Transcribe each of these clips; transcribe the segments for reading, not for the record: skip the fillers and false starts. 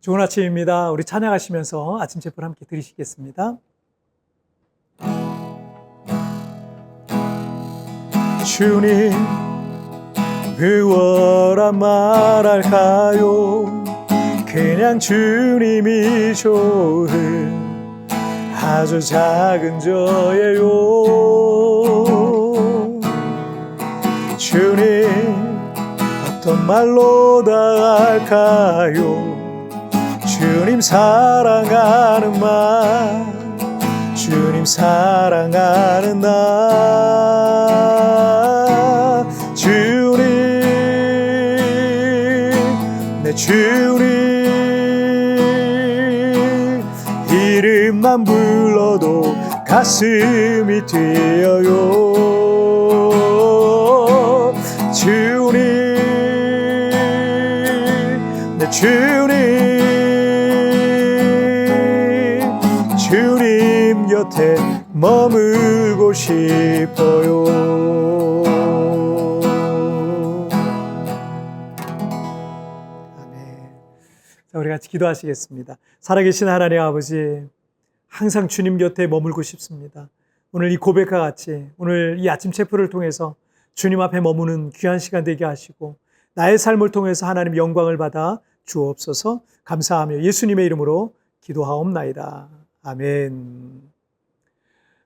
좋은 아침입니다. 우리 찬양하시면서 아침 제풀 함께 드리시겠습니다. 주님, 무엇라 말할까요? 그냥 주님이 좋은 아주 작은 저예요. 주님, 어떤 말로 다 할까요? 주님 사랑하는 말, 주님 사랑하는 나. 주님, 내 주님, 이름만 불러도 가슴이 뛰어요. 주님, 내 주님, 주님 곁에 머물고 싶어요. 아멘. 자, 우리 같이 기도하시겠습니다. 살아계신 하나님 아버지, 항상 주님 곁에 머물고 싶습니다. 오늘 이 고백과 같이 오늘 이 아침 체프를 통해서 주님 앞에 머무는 귀한 시간 되게 하시고 나의 삶을 통해서 하나님 영광을 받아 주옵소서. 감사하며 예수님의 이름으로 기도하옵나이다. 아멘.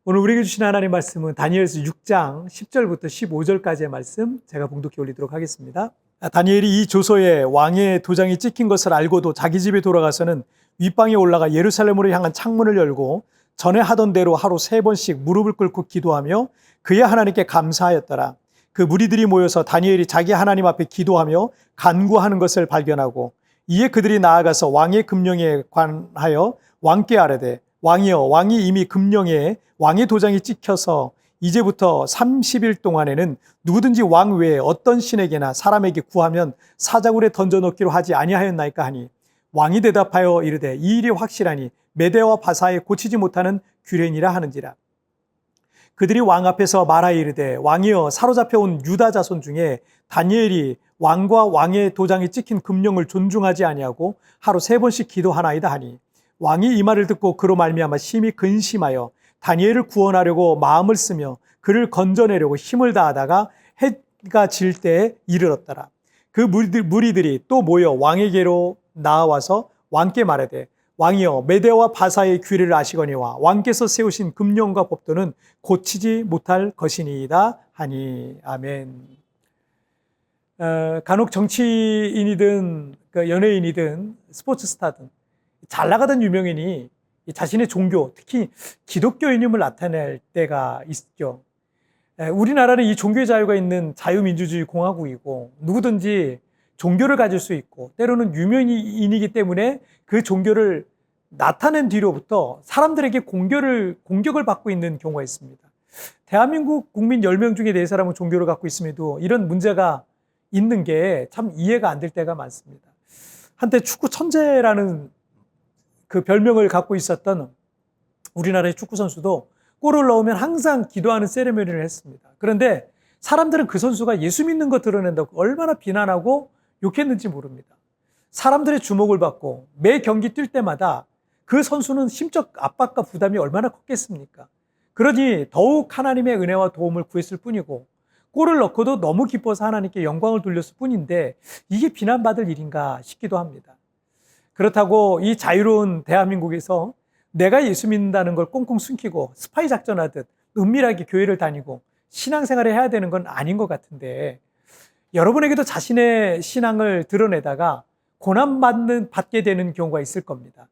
오늘 우리에게 주신 하나님 말씀은 다니엘서 6장 10절부터 15절까지의 말씀 제가 봉독해 올리도록 하겠습니다. 다니엘이 이 조서에 왕의 도장이 찍힌 것을 알고도 자기 집에 돌아가서는 윗방에 올라가 예루살렘으로 향한 창문을 열고 전에 하던 대로 하루 3번씩 무릎을 꿇고 기도하며 그의 하나님께 감사하였더라. 그 무리들이 모여서 다니엘이 자기 하나님 앞에 기도하며 간구하는 것을 발견하고 이에 그들이 나아가서 왕의 금령에 관하여 왕께 아뢰되 왕이여, 왕이 이미 금령에 왕의 도장이 찍혀서 이제부터 30일 동안에는 누구든지 왕 외에 어떤 신에게나 사람에게 구하면 사자굴에 던져넣기로 하지 아니하였나이까 하니 왕이 대답하여 이르되 이 일이 확실하니 메대와 바사에 고치지 못하는 규례니라 하는지라. 그들이 왕 앞에서 말하여 이르되 왕이여, 사로잡혀온 유다 자손 중에 다니엘이 왕과 왕의 도장이 찍힌 금령을 존중하지 아니하고 하루 3번씩 기도하나이다 하니 왕이 이 말을 듣고 그로 말미암아 심히 근심하여 다니엘을 구원하려고 마음을 쓰며 그를 건져내려고 힘을 다하다가 해가 질 때에 이르렀더라. 그 무리들이 또 모여 왕에게로 나와서 왕께 말하되 왕이여, 메대와 바사의 규례를 아시거니와 왕께서 세우신 금령과 법도는 고치지 못할 것이니이다 하니. 아멘. 간혹 정치인이든 연예인이든 스포츠 스타든 잘 나가던 유명인이 자신의 종교, 특히 기독교인임을 나타낼 때가 있죠. 우리나라는 이 종교의 자유가 있는 자유민주주의 공화국이고 누구든지 종교를 가질 수 있고 때로는 유명인이기 때문에 그 종교를 나타낸 뒤로부터 사람들에게 공격을 받고 있는 경우가 있습니다. 대한민국 국민 10명 중에 4사람은 종교를 갖고 있음에도 이런 문제가 있는 게 참 이해가 안 될 때가 많습니다. 한때 축구 천재라는 그 별명을 갖고 있었던 우리나라의 축구 선수도 골을 넣으면 항상 기도하는 세레머니를 했습니다. 그런데 사람들은 그 선수가 예수 믿는 거 드러낸다고 얼마나 비난하고 욕했는지 모릅니다. 사람들의 주목을 받고 매 경기 뛸 때마다 그 선수는 심적 압박과 부담이 얼마나 컸겠습니까? 그러니 더욱 하나님의 은혜와 도움을 구했을 뿐이고 골을 넣고도 너무 기뻐서 하나님께 영광을 돌렸을 뿐인데 이게 비난받을 일인가 싶기도 합니다. 그렇다고 이 자유로운 대한민국에서 내가 예수 믿는다는 걸 꽁꽁 숨기고 스파이 작전하듯 은밀하게 교회를 다니고 신앙생활을 해야 되는 건 아닌 것 같은데 여러분에게도 자신의 신앙을 드러내다가 고난받게 되는 경우가 있을 겁니다.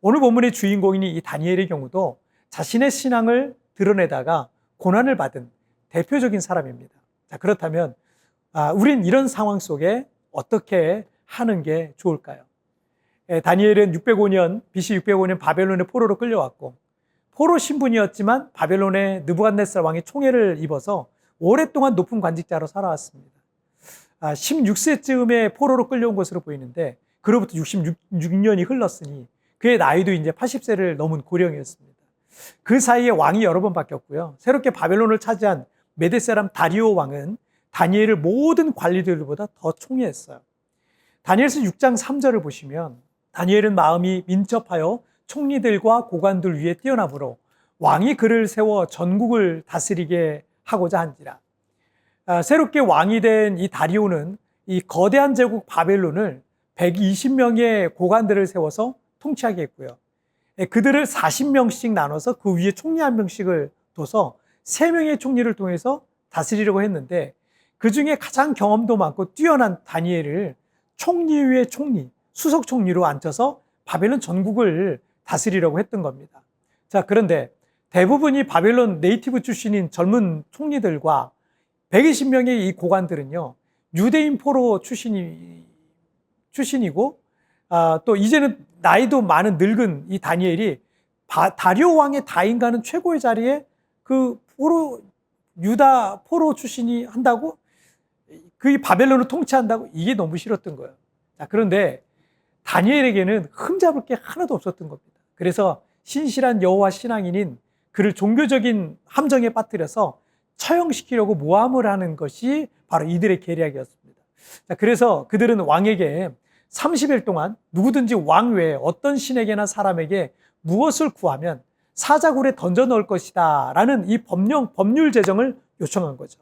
오늘 본문의 주인공인 이 다니엘의 경우도 자신의 신앙을 드러내다가 고난을 받은 대표적인 사람입니다. 자, 그렇다면 우린 이런 상황 속에 어떻게 하는 게 좋을까요? 다니엘은 BC 605년 바벨론의 포로로 끌려왔고 포로 신분이었지만 바벨론의 느부갓네살 왕의 총애를 입어서 오랫동안 높은 관직자로 살아왔습니다. 16세쯤에 포로로 끌려온 것으로 보이는데 그로부터 66년이 흘렀으니 그의 나이도 이제 80세를 넘은 고령이었습니다. 그 사이에 왕이 여러 번 바뀌었고요. 새롭게 바벨론을 차지한 메대 사람 다리오 왕은 다니엘을 모든 관리들보다 더 총애했어요. 다니엘서 6장 3절을 보시면 다니엘은 마음이 민첩하여 총리들과 고관들 위에 뛰어나므로 왕이 그를 세워 전국을 다스리게 하고자 한지라. 새롭게 왕이 된 이 다리오는 이 거대한 제국 바벨론을 120명의 고관들을 세워서 통치하게 했고요. 그들을 40명씩 나눠서 그 위에 총리 한 명씩을 둬서 3명의 총리를 통해서 다스리려고 했는데, 그 중에 가장 경험도 많고 뛰어난 다니엘을 총리 위에 총리, 수석 총리로 앉혀서 바벨론 전국을 다스리려고 했던 겁니다. 자, 그런데 대부분이 바벨론 네이티브 출신인 젊은 총리들과 120명의 이 고관들은요, 유대인 포로 출신이고, 또 이제는 나이도 많은 늙은 이 다니엘이 다리오 왕의 다인가는 최고의 자리에 그 유다 포로 출신이 한다고, 그 바벨론을 통치한다고, 이게 너무 싫었던 거예요. 자, 그런데 다니엘에게는 흠잡을 게 하나도 없었던 겁니다. 그래서 신실한 여호와 신앙인인 그를 종교적인 함정에 빠뜨려서 처형시키려고 모함을 하는 것이 바로 이들의 계략이었습니다. 자, 그래서 그들은 왕에게 30일 동안 누구든지 왕 외에 어떤 신에게나 사람에게 무엇을 구하면 사자굴에 던져 넣을 것이다 라는 이 법률 제정을 요청한 거죠.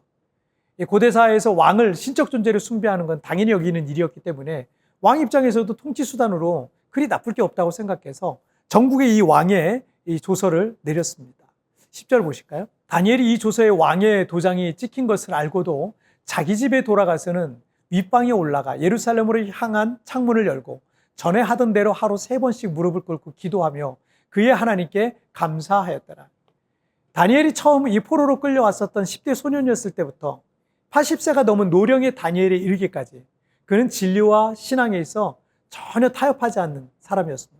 고대사에서 왕을 신적 존재로 숭배하는 건 당연히 여기는 일이었기 때문에 왕 입장에서도 통치 수단으로 그리 나쁠 게 없다고 생각해서 전국에 이 왕의 이 조서를 내렸습니다. 10절 보실까요? 다니엘이 이 조서에 왕의 도장이 찍힌 것을 알고도 자기 집에 돌아가서는 윗방에 올라가 예루살렘으로 향한 창문을 열고 전에 하던 대로 하루 3번씩 무릎을 꿇고 기도하며 그의 하나님께 감사하였더라. 다니엘이 처음 이 포로로 끌려왔었던 10대 소년이었을 때부터 80세가 넘은 노령의 다니엘에 이르기까지 그는 진리와 신앙에 있어 전혀 타협하지 않는 사람이었습니다.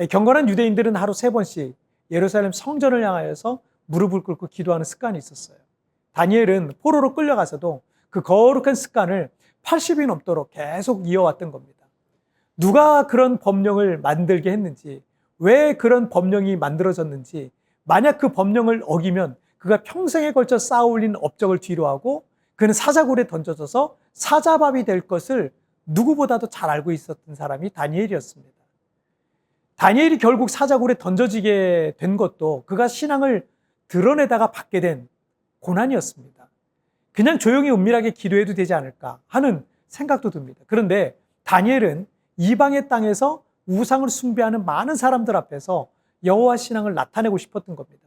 경건한 유대인들은 하루 3번씩 예루살렘 성전을 향하여서 무릎을 꿇고 기도하는 습관이 있었어요. 다니엘은 포로로 끌려가서도 그 거룩한 습관을 80이 넘도록 계속 이어왔던 겁니다. 누가 그런 법령을 만들게 했는지, 왜 그런 법령이 만들어졌는지, 만약 그 법령을 어기면 그가 평생에 걸쳐 쌓아올린 업적을 뒤로하고 그는 사자굴에 던져져서 사자밥이 될 것을 누구보다도 잘 알고 있었던 사람이 다니엘이었습니다. 다니엘이 결국 사자굴에 던져지게 된 것도 그가 신앙을 드러내다가 받게 된 고난이었습니다. 그냥 조용히 은밀하게 기도해도 되지 않을까 하는 생각도 듭니다. 그런데 다니엘은 이방의 땅에서 우상을 숭배하는 많은 사람들 앞에서 여호와 신앙을 나타내고 싶었던 겁니다.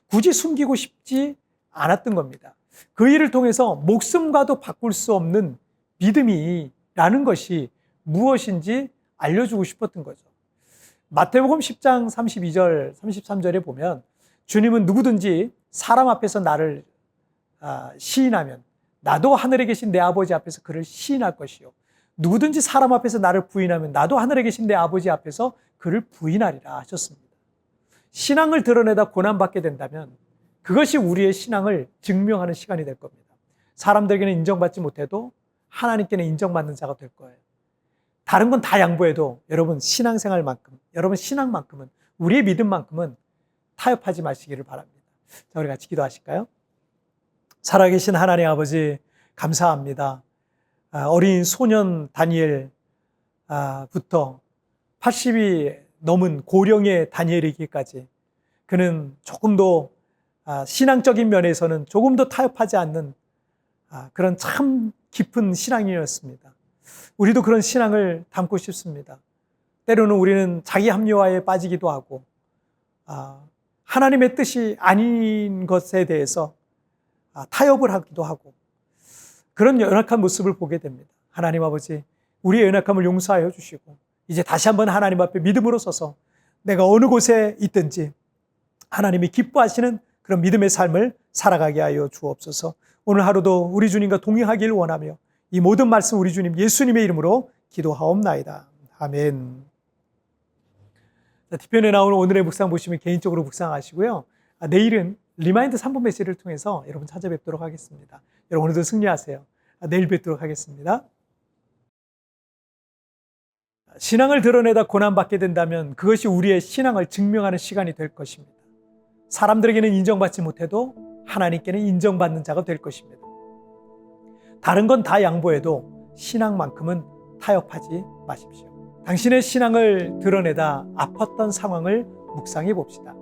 굳이 숨기고 싶지 않았던 겁니다. 그 일을 통해서 목숨과도 바꿀 수 없는 믿음이라는 것이 무엇인지 알려주고 싶었던 거죠. 마태복음 10장 32절, 33절에 보면 주님은 누구든지 사람 앞에서 나를 시인하면 나도 하늘에 계신 내 아버지 앞에서 그를 시인할 것이요. 누구든지 사람 앞에서 나를 부인하면 나도 하늘에 계신 내 아버지 앞에서 그를 부인하리라 하셨습니다. 신앙을 드러내다 고난받게 된다면 그것이 우리의 신앙을 증명하는 시간이 될 겁니다. 사람들에게는 인정받지 못해도 하나님께는 인정받는 자가 될 거예요. 다른 건 다 양보해도 여러분 신앙생활만큼, 여러분 신앙만큼은, 우리의 믿음만큼은 타협하지 마시기를 바랍니다. 자, 우리 같이 기도하실까요? 살아계신 하나님 아버지 감사합니다. 어린 소년 다니엘부터 80이 넘은 고령의 다니엘이기까지 그는 조금도 신앙적인 면에서는 조금도 타협하지 않는 그런 참 깊은 신앙이었습니다. 우리도 그런 신앙을 담고 싶습니다. 때로는 우리는 자기 합리화에 빠지기도 하고 하나님의 뜻이 아닌 것에 대해서 타협을 하기도 하고 그런 연약한 모습을 보게 됩니다. 하나님 아버지, 우리의 연약함을 용서하여 주시고 이제 다시 한번 하나님 앞에 믿음으로 서서 내가 어느 곳에 있든지 하나님이 기뻐하시는 그런 믿음의 삶을 살아가게 하여 주옵소서. 오늘 하루도 우리 주님과 동행하기를 원하며 이 모든 말씀 우리 주님 예수님의 이름으로 기도하옵나이다. 아멘. 뒤편에 나오는 오늘의 묵상 보시면 개인적으로 묵상하시고요. 내일은 리마인드 3분 메시지를 통해서 여러분 찾아뵙도록 하겠습니다. 여러분 오늘도 승리하세요. 내일 뵙도록 하겠습니다. 신앙을 드러내다 고난받게 된다면 그것이 우리의 신앙을 증명하는 시간이 될 것입니다. 사람들에게는 인정받지 못해도 하나님께는 인정받는 자가 될 것입니다. 다른 건 다 양보해도 신앙만큼은 타협하지 마십시오. 당신의 신앙을 드러내다 아팠던 상황을 묵상해 봅시다.